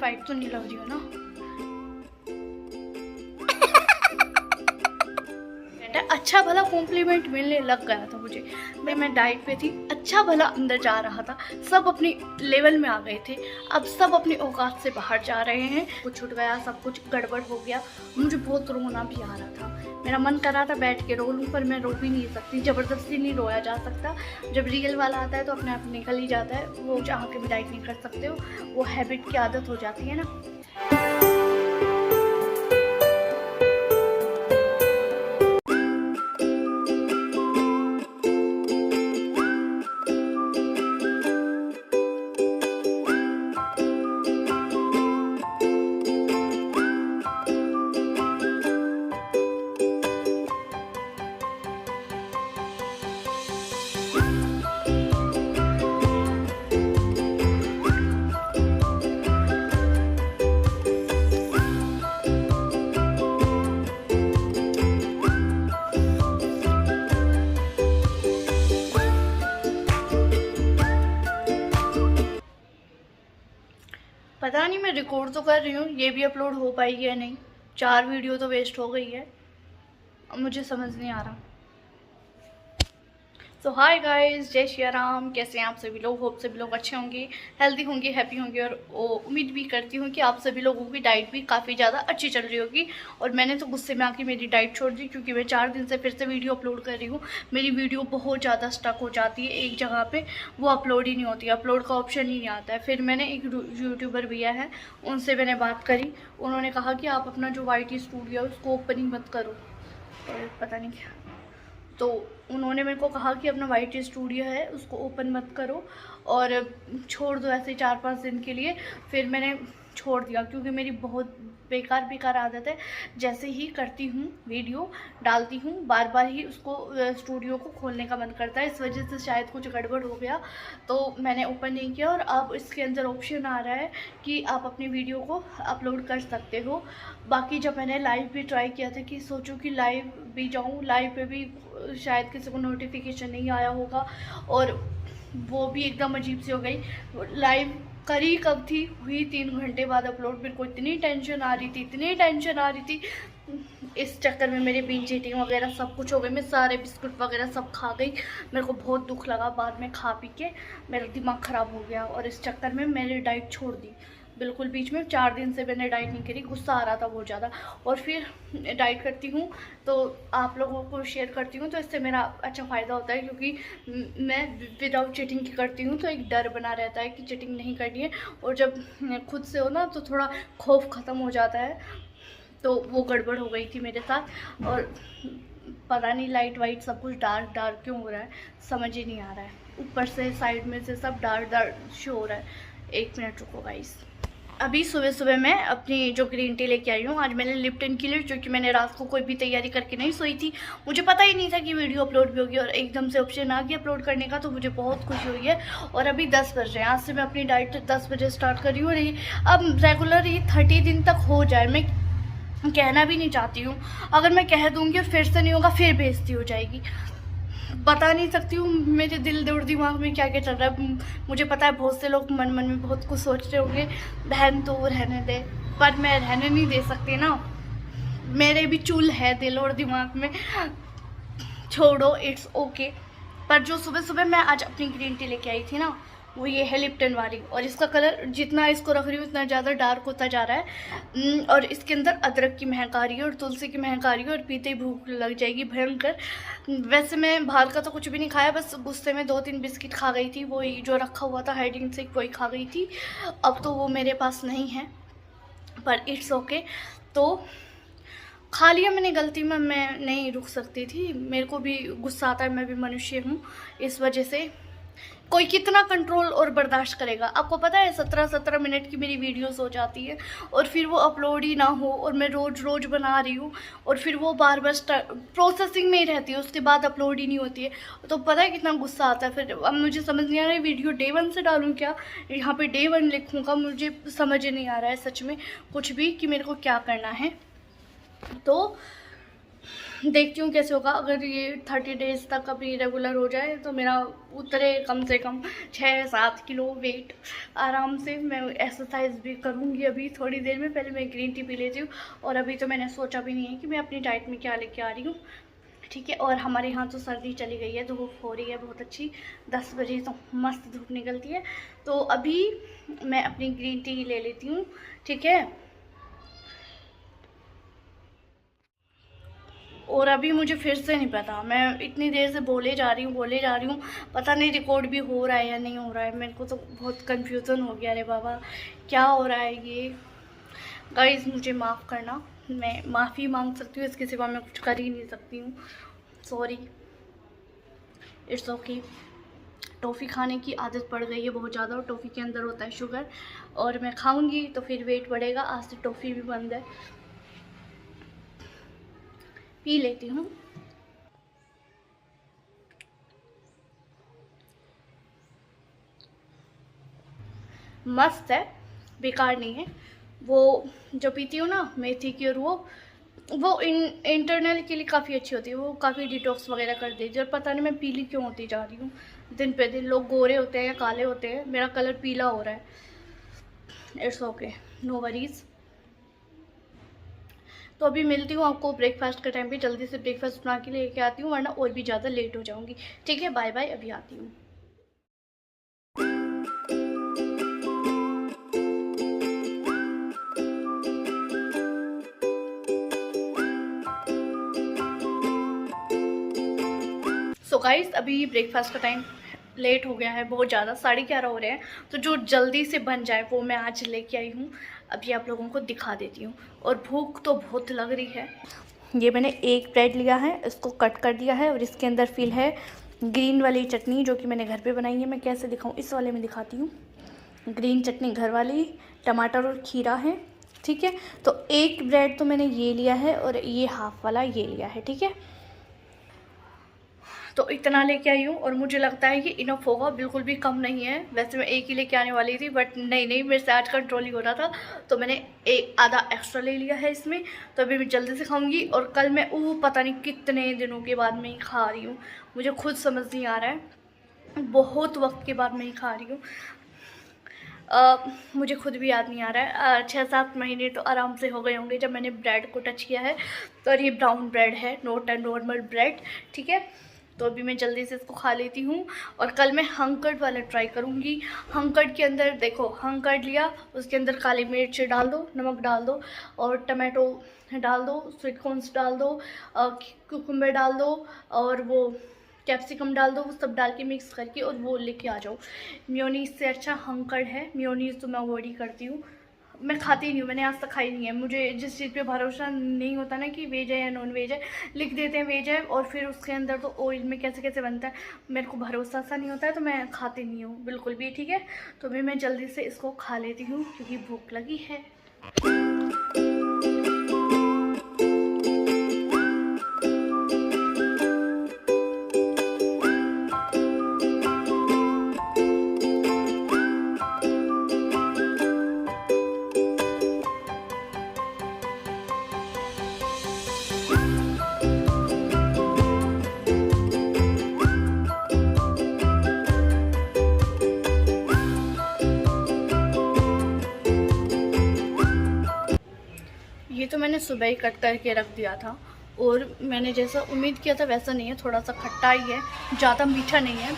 White तो नहीं लग रही हो ना? अच्छा भला कॉम्प्लीमेंट मिलने लग गया था मुझे। मैं डाइट पे थी, अच्छा भला अंदर जा रहा था, सब अपनी लेवल में आ गए थे। अब सब अपनी औकात से बाहर जा रहे हैं। कुछ छूट गया, सब कुछ गड़बड़ हो गया। मुझे बहुत रोना भी आ रहा था। मेरा मन कर रहा था बैठ के रो लूँ, पर मैं रो भी नहीं सकती, ज़बरदस्ती नहीं रोया जा सकता। जब रियल वाला आता है तो अपने आप निकल ही जाता है। वो चाह के भी डाइट नहीं कर सकते हो, वो हैबिट की आदत हो जाती है ना। पता नहीं, मैं रिकॉर्ड तो कर रही हूँ, ये भी अपलोड हो पाएगी या नहीं। 4 वीडियो तो वेस्ट हो गई है, अब मुझे समझ नहीं आ रहा। सो हाय गाइस, जय श्री राम। कैसे हैं आप सभी लोग? होप सभी लोग अच्छे होंगे, हेल्दी होंगे, हैप्पी होंगे। और उम्मीद भी करती हूँ कि आप सभी लोगों की डाइट भी काफ़ी ज़्यादा अच्छी चल रही होगी। और मैंने तो गुस्से में आके मेरी डाइट छोड़ दी, क्योंकि मैं 4 दिन से फिर से वीडियो अपलोड कर रही हूँ। मेरी वीडियो बहुत ज़्यादा स्टक हो जाती है एक जगह पर, वो अपलोड ही नहीं होती, अपलोड का ऑप्शन ही नहीं आता है। फिर मैंने एक यूट्यूबर भैया है, उनसे मैंने बात करी। उन्होंने कहा कि आप अपना जो YT स्टूडियो है उसको ओपन ही मत करो, और पता नहीं क्या। तो उन्होंने मेरे को कहा कि अपना YT स्टूडियो है उसको ओपन मत करो और छोड़ दो ऐसे 4-5 दिन के लिए। फिर मैंने छोड़ दिया, क्योंकि मेरी बहुत बेकार आदत है। जैसे ही करती हूँ वीडियो डालती हूँ, बार बार ही उसको स्टूडियो को खोलने का मन करता है। इस वजह से शायद कुछ गड़बड़ हो गया, तो मैंने ओपन नहीं किया। और अब इसके अंदर ऑप्शन आ रहा है कि आप अपनी वीडियो को अपलोड कर सकते हो। बाकी जब मैंने लाइव भी ट्राई किया था कि सोचूं कि लाइव भी जाऊं, लाइव पे भी शायद किसी को नोटिफिकेशन नहीं आया होगा, और वो भी एकदम अजीब सी हो गई। लाइव करी कब थी, हुई 3 घंटे बाद अपलोड। मेरे को इतनी टेंशन आ रही थी। इस चक्कर में मेरे बिंज ईटिंग वगैरह सब कुछ हो गई। मैं सारे बिस्कुट वगैरह सब खा गई। मेरे को बहुत दुख लगा, बाद में खा पी के मेरा दिमाग ख़राब हो गया, और इस चक्कर में मैंने डाइट छोड़ दी बिल्कुल। बीच में 4 दिन से मैंने डाइट नहीं करी, गुस्सा आ रहा था बहुत ज़्यादा। और फिर डाइट करती हूँ तो आप लोगों को शेयर करती हूँ, तो इससे मेरा अच्छा फ़ायदा होता है, क्योंकि मैं विदाउट चीटिंग की करती हूँ तो एक डर बना रहता है कि चीटिंग नहीं करनी है। और जब खुद से हो ना तो थोड़ा खौफ ख़त्म हो जाता है। तो वो गड़बड़ हो गई थी मेरे साथ, और पता नहीं लाइट वाइट सब कुछ डार्क क्यों हो रहा है, समझ ही नहीं आ रहा है। ऊपर से साइड में से सब डार्क शो हो रहा है। 1 मिनट रुको गाइस। अभी सुबह मैं अपनी जो ग्रीन टी लेके आई हूँ। आज मैंने लिप्टन की ली, क्योंकि मैंने रात को कोई भी तैयारी करके नहीं सोई थी। मुझे पता ही नहीं था कि वीडियो अपलोड भी होगी, और एकदम से ऑप्शन आ गया अपलोड करने का, तो मुझे बहुत खुशी हुई है। और अभी 10 बज रहे हैं। आज से मैं अपनी डाइट 10 बजे स्टार्ट कर रही हूँ। अब रेगुलर ये 30 दिन तक हो जाए, मैं कहना भी नहीं चाहती हूँ। अगर मैं कह दूँगी और फिर से नहीं होगा, फिर बेइज्जती हो जाएगी। बता नहीं सकती हूँ मेरे दिल और दिमाग में क्या क्या चल रहा है। मुझे पता है बहुत से लोग मन में बहुत कुछ सोच रहे होंगे, बहन तो रहने दे, पर मैं रहने नहीं दे सकती ना। मेरे भी चूल है दिल और दिमाग में, छोड़ो, इट्स ओके। पर जो सुबह मैं आज अपनी ग्रीन टी लेके आई थी ना, वो ये है लिप्टन वाली। और इसका कलर जितना इसको रख रही हूँ उतना ज़्यादा डार्क होता जा रहा है। और इसके अंदर अदरक की महक आ रही है और तुलसी की महक आ रही है, और पीते ही भूख लग जाएगी भयंकर। वैसे मैं बाहर का तो कुछ भी नहीं खाया, बस गुस्से में 2-3 बिस्किट खा गई थी, वही जो रखा हुआ था हाइडिंग से, वही खा गई थी। अब तो वो मेरे पास नहीं है, पर इट्स ओके। तो खा लिया मैंने गलती में, मैं नहीं रुक सकती थी। मेरे को भी गुस्सा आता है, मैं भी मनुष्य हूँ। इस वजह से कोई कितना कंट्रोल और बर्दाश्त करेगा। आपको पता है 17 मिनट की मेरी वीडियोस हो जाती है, और फिर वो अपलोड ही ना हो, और मैं रोज़ बना रही हूँ, और फिर वो बार प्रोसेसिंग में ही रहती है, उसके बाद अपलोड ही नहीं होती है। तो पता है कितना गुस्सा आता है। फिर अब मुझे समझ नहीं आ रहा है वीडियो Day 1 से डालूँ क्या, यहाँ पे Day 1 लिखूँगा, मुझे समझ नहीं आ रहा है सच में कुछ भी कि मेरे को क्या करना है। तो देखती हूँ कैसे होगा। अगर ये 30 डेज़ तक अभी रेगुलर हो जाए तो मेरा उतरे कम से कम 6-7 किलो वेट आराम से। मैं एक्सरसाइज भी करूँगी अभी थोड़ी देर में। पहले मैं ग्रीन टी पी लेती हूँ, और अभी तो मैंने सोचा भी नहीं है कि मैं अपनी डाइट में क्या लेके आ रही हूँ, ठीक है। और हमारे यहाँ तो सर्दी चली गई है, धूप हो रही है बहुत अच्छी, 10 बजे तो मस्त धूप निकलती है। तो अभी मैं अपनी ग्रीन टी ले लेती हूँ, ठीक है। और अभी मुझे फिर से नहीं पता, मैं इतनी देर से बोले जा रही हूँ, पता नहीं रिकॉर्ड भी हो रहा है या नहीं हो रहा है। मेरे को तो बहुत कन्फ्यूज़न हो गया। अरे बाबा, क्या हो रहा है ये। गाइस मुझे माफ़ करना, मैं माफ़ी मांग सकती हूँ, इसके सिवा मैं कुछ कर ही नहीं सकती हूँ। Sorry, it's okay. टॉफ़ी खाने की आदत पड़ गई है बहुत ज़्यादा, और टॉफ़ी के अंदर होता है शुगर, और मैं खाऊंगी तो फिर वेट बढ़ेगा। आज से टॉफ़ी भी बंद है। पी लेती हूँ। मस्त है, बेकार नहीं है। वो जो पीती हूँ ना मेथी की, और वो इंटरनल के लिए काफ़ी अच्छी होती है। वो काफ़ी डिटॉक्स वगैरह कर देती है। और पता नहीं मैं पीली क्यों होती जा रही हूँ दिन पे दिन। लोग गोरे होते हैं या काले होते हैं, मेरा कलर पीला हो रहा है। It's okay, no worries. तो अभी मिलती हूँ आपको ब्रेकफास्ट के टाइम पे। जल्दी से ब्रेकफास्ट बना के लेके आती हूँ, वरना और भी ज़्यादा लेट हो जाऊँगी, ठीक है। बाय बाय, अभी आती हूँ। सो गाइस, अभी ब्रेकफास्ट का टाइम लेट हो गया है बहुत ज़्यादा, 11:30 हो रहे हैं। तो जो जल्दी से बन जाए वो मैं आज लेके आई हूँ। अभी आप लोगों को दिखा देती हूँ। और भूख तो बहुत लग रही है। ये मैंने एक ब्रेड लिया है, इसको कट कर दिया है, और इसके अंदर फिल है ग्रीन वाली चटनी, जो कि मैंने घर पे बनाई है। मैं कैसे दिखाऊँ, इस वाले में दिखाती हूँ। ग्रीन चटनी घर वाली, टमाटर और खीरा है, ठीक है। तो एक ब्रेड तो मैंने ये लिया है, और ये हाफ वाला ये लिया है, ठीक है। तो इतना लेके आई हूँ, और मुझे लगता है कि इनफ होगा, बिल्कुल भी कम नहीं है। वैसे मैं एक ही लेके आने वाली थी, बट नहीं, मेरे से आज कंट्रोल ही हो रहा था, तो मैंने एक आधा एक्स्ट्रा ले लिया है इसमें। तो अभी मैं जल्दी से खाऊंगी, और कल मैं पता नहीं कितने दिनों के बाद मैं ही खा रही हूँ। मुझे खुद समझ नहीं आ रहा है, बहुत वक्त के बाद मैं ही खा रही हूँ। मुझे खुद भी याद नहीं आ रहा है। 6-7 महीने तो आराम से हो गए होंगे जब मैंने ब्रेड को टच किया है। तो ये ब्राउन ब्रेड है, नॉट अ नॉर्मल ब्रेड, ठीक है। तो अभी मैं जल्दी से इसको खा लेती हूँ, और कल मैं हंकर्ड वाला ट्राई करूँगी। हंकर्ड के अंदर देखो, हंकर्ड लिया, उसके अंदर काली मिर्च डाल दो, नमक डाल दो, और टमाटो डाल दो, स्वीट कॉर्न्स डाल दो, कुकुम्बर डाल दो, और वो कैप्सिकम डाल दो। वो सब डाल के मिक्स करके और वो लेके आ जाओ। मेयोनीज से अच्छा हंकर्ड है। मेयोनीज तो मैं अवॉइड ही करती हूँ, मैं खाती नहीं हूँ, मैंने आज तक खाई नहीं है। मुझे जिस चीज़ पे भरोसा नहीं होता ना कि वेज है या नॉन वेज है, लिख देते हैं वेज है, और फिर उसके अंदर तो ऑयल में कैसे कैसे बनता है, मेरे को भरोसा सा नहीं होता है, तो मैं खाती नहीं हूँ बिल्कुल भी, ठीक है। तो अभी मैं जल्दी से इसको खा लेती हूँ क्योंकि भूख लगी है। ये तो मैंने सुबह ही कट करके रख दिया था, और मैंने जैसा उम्मीद किया था वैसा नहीं है। थोड़ा सा खट्टा ही है, ज़्यादा मीठा नहीं है।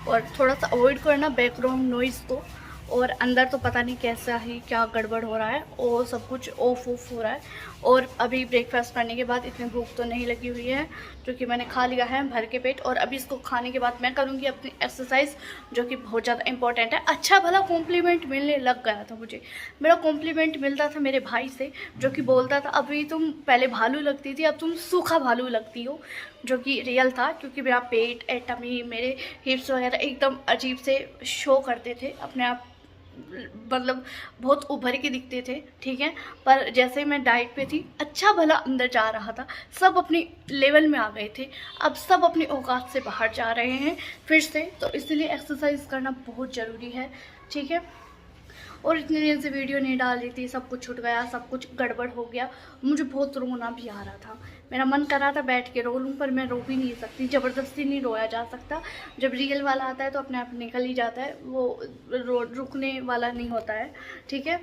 और थोड़ा सा अवॉइड करना बैकग्राउंड नॉइज़ को। और अंदर तो पता नहीं कैसा ही क्या गड़बड़ हो रहा है, और सब कुछ ऑफ हो रहा है। और अभी ब्रेकफास्ट करने के बाद इतनी भूख तो नहीं लगी हुई है, जो कि मैंने खा लिया है भर के पेट। और अभी इसको खाने के बाद मैं करूँगी अपनी एक्सरसाइज, जो कि बहुत ज़्यादा इंपॉर्टेंट है। अच्छा भला कॉम्प्लीमेंट मिलने लग गया था मुझे। मेरा कॉम्प्लीमेंट मिलता था मेरे भाई से, जो कि बोलता था अभी तुम पहले भालू लगती थी, अब तुम सूखा भालू लगती हो, जो कि रियल था। क्योंकि मेरा पेट, टमी, मेरे हिप्स वगैरह एकदम अजीब से शो करते थे अपने आप, मतलब बहुत उभर के दिखते थे, ठीक है। पर जैसे मैं डाइट पे थी, अच्छा भला अंदर जा रहा था, सब अपनी लेवल में आ गए थे। अब सब अपनी औकात से बाहर जा रहे हैं फिर से। तो इसलिए एक्सरसाइज करना बहुत ज़रूरी है, ठीक है। और इतने दिन से वीडियो नहीं डाल रही थी, सब कुछ छूट गया, सब कुछ गड़बड़ हो गया। मुझे बहुत रोना भी आ रहा था, मेरा मन कर रहा था बैठ के रो लूँ, पर मैं रो भी नहीं सकती, ज़बरदस्ती नहीं रोया जा सकता। जब रियल वाला आता है तो अपने आप निकल ही जाता है, वो रुकने वाला नहीं होता है। ठीक है,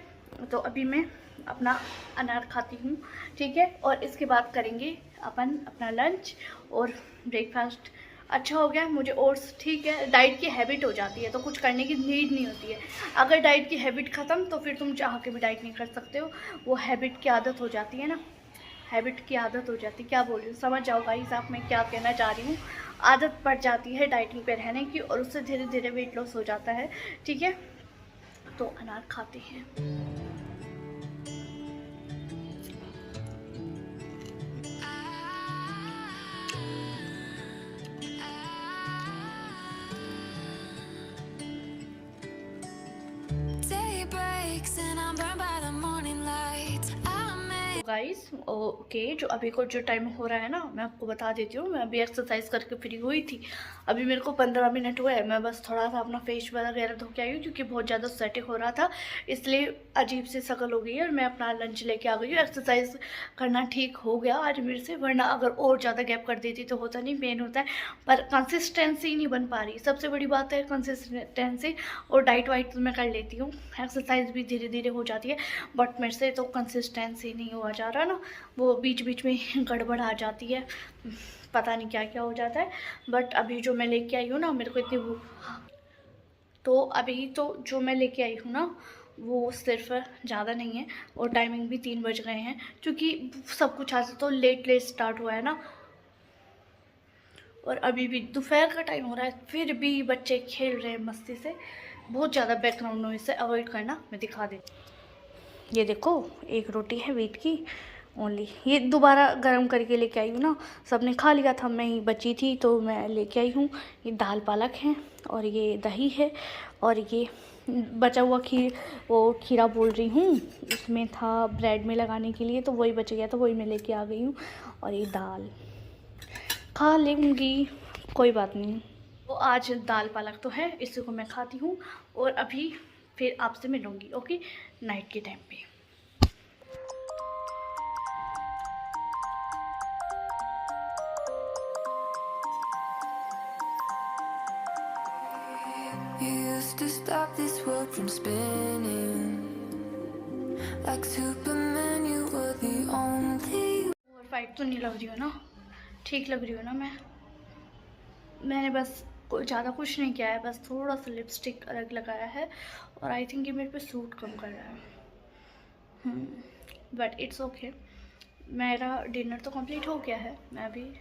तो अभी मैं अपना अनार खाती हूँ, ठीक है, और इसके बाद करेंगे अपन अपना लंच और ब्रेकफास्ट। अच्छा हो गया मुझे ओट्स, ठीक है, डाइट की हैबिट हो जाती है तो कुछ करने की नीड नहीं होती है। अगर डाइट की हैबिट ख़त्म तो फिर तुम चाह के भी डाइट नहीं कर सकते हो, वो हैबिट की आदत हो जाती है ना, हैबिट की आदत हो जाती है। क्या बोल रही हूँ, समझ जाओ गाइस आप मैं क्या कहना चाह रही हूँ। आदत पड़ जाती है डाइटिंग पे रहने की और उससे धीरे धीरे वेट लॉस हो जाता है। ठीक है, तो अनार खाते हैं। गाइस ओके, जो अभी को जो टाइम हो रहा है ना, मैं आपको बता देती हूँ। मैं अभी एक्सरसाइज करके फ्री हुई थी, अभी मेरे को 15 मिनट हुए। मैं बस थोड़ा सा अपना फेस वगैरह धो के आई हूँ क्योंकि बहुत ज़्यादा स्वेटिंग हो रहा था, इसलिए अजीब सी शक्ल हो गई है। और मैं अपना लंच लेके आ गई हूँ। एक्सरसाइज करना ठीक हो गया आज मेरे से, वरना अगर और ज़्यादा गैप कर देती तो होता नहीं, पेन होता है। पर कंसिस्टेंसी नहीं बन पा रही, सबसे बड़ी बात है कंसिस्टेंसी। और डाइट वाइट तो मैं कर लेती हूँ, एक्सरसाइज भी धीरे धीरे हो जाती है, बट मेरे से तो कंसिस्टेंसी नहीं हुआ जा रहा ना, वो बीच बीच में गड़बड़ आ जाती है, पता नहीं क्या क्या हो जाता है। बट अभी जो मैं लेके आई हूँ ना, मेरे को इतनी भूख, तो अभी तो जो मैं लेके आई हूँ ना वो सिर्फ ज़्यादा नहीं है, और टाइमिंग भी 3 बज गए हैं, क्योंकि सब कुछ आज तो लेट लेट स्टार्ट हुआ है ना। और अभी भी दोपहर का टाइम हो रहा है, फिर भी बच्चे खेल रहे हैं मस्ती से। बहुत ज़्यादा बैकग्राउंड नॉइज़ से अवॉइड करना, मैं दिखा देती। ये देखो, एक रोटी है व्हीट की ओनली, ये दोबारा गर्म करके लेके आई हूँ ना, सबने खा लिया था, मैं ही बची थी तो मैं लेके आई हूँ। ये दाल पालक है और ये दही है, और ये बचा हुआ खीर, वो खीरा बोल रही हूँ, उसमें था ब्रेड में लगाने के लिए, तो वही बच गया, तो वही मैं लेके आ गई हूँ। और ये दाल खा लूँगी, कोई बात नहीं। तो आज दाल पालक तो है, इसी को मैं खाती हूँ, और अभी फिर आपसे मिलूँगी ओके नाइट के टाइम पे। You used to stop this world from spinning like Superman, you were the only। और फाइट तो नहीं लग रही हो ना, ठीक लग रही हो ना। मैंने बस ज़्यादा कुछ नहीं किया है, बस थोड़ा सा लिपस्टिक अलग लगाया है, और आई थिंक ये मेरे पे सूट कम कर रहा है, बट इट्स ओके। मेरा डिनर तो कंप्लीट हो गया है, मैं अभी